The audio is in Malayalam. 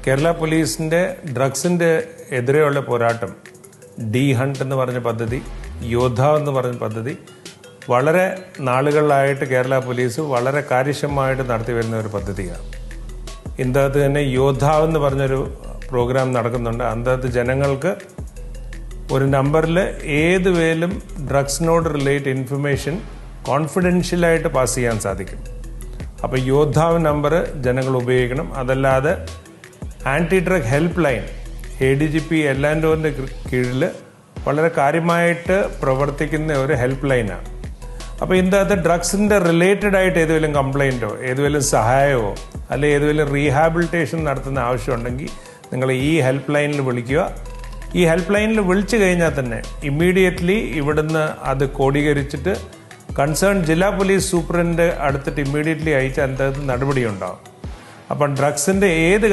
കേരള പോലീസിൻ്റെ ഡ്രഗ്സിൻ്റെ എതിരെയുള്ള പോരാട്ടം ഡി ഹണ്ട് എന്ന് പറഞ്ഞ പദ്ധതി, യോദ്ധാവ് എന്ന് പറഞ്ഞ പദ്ധതി വളരെ നാളുകളിലായിട്ട് കേരള പോലീസ് വളരെ കാര്യക്ഷമമായിട്ട് നടത്തി വരുന്ന ഒരു പദ്ധതിയാണ്. ഇതിനകത്ത് തന്നെ യോദ്ധാവ് എന്ന് പറഞ്ഞൊരു പ്രോഗ്രാം നടക്കുന്നുണ്ട്. അതിനകത്ത് ജനങ്ങൾക്ക് ഒരു നമ്പറിൽ ഏത് വേലും ഡ്രഗ്സിനോട് റിലേറ്റ് ഇൻഫർമേഷൻ കോൺഫിഡൻഷ്യലായിട്ട് പാസ് ചെയ്യാൻ സാധിക്കും. അപ്പോൾ യോദ്ധാവ് നമ്പർ ജനങ്ങൾ ഉപയോഗിക്കണം. അതല്ലാതെ anti drug help line ADGP എല്ലാൻഡോറിൻ്റെ കീഴിൽ വളരെ കാര്യമായിട്ട് പ്രവർത്തിക്കുന്ന ഒരു ഹെൽപ്പ് ലൈനാണ്. അപ്പോൾ ഇതിനകത്ത് ഡ്രഗ്സിൻ്റെ റിലേറ്റഡ് ആയിട്ട് ഏതെങ്കിലും കംപ്ലൈൻറ്റോ ഏതെങ്കിലും സഹായമോ അല്ലെങ്കിൽ ഏതെങ്കിലും റീഹാബിലിറ്റേഷൻ നടത്തുന്ന ആവശ്യമുണ്ടെങ്കിൽ നിങ്ങൾ ഈ ഹെൽപ്പ് ലൈനിൽ വിളിക്കുക. ഈ ഹെൽപ്പ് ലൈനിൽ വിളിച്ചു കഴിഞ്ഞാൽ തന്നെ ഇമ്മീഡിയറ്റ്ലി ഇവിടുന്ന് അത് കോഡീകരിച്ചിട്ട് കൺസേൺ ജില്ലാ പോലീസ് സൂപ്രണ്ട് അടുത്തിട്ട് ഇമ്മീഡിയറ്റ്ലി അയച്ച് അതിനകത്ത് നടപടി ഉണ്ടാകും. അപ്പം ഡ്രഗ്സിൻ്റെ ഏത്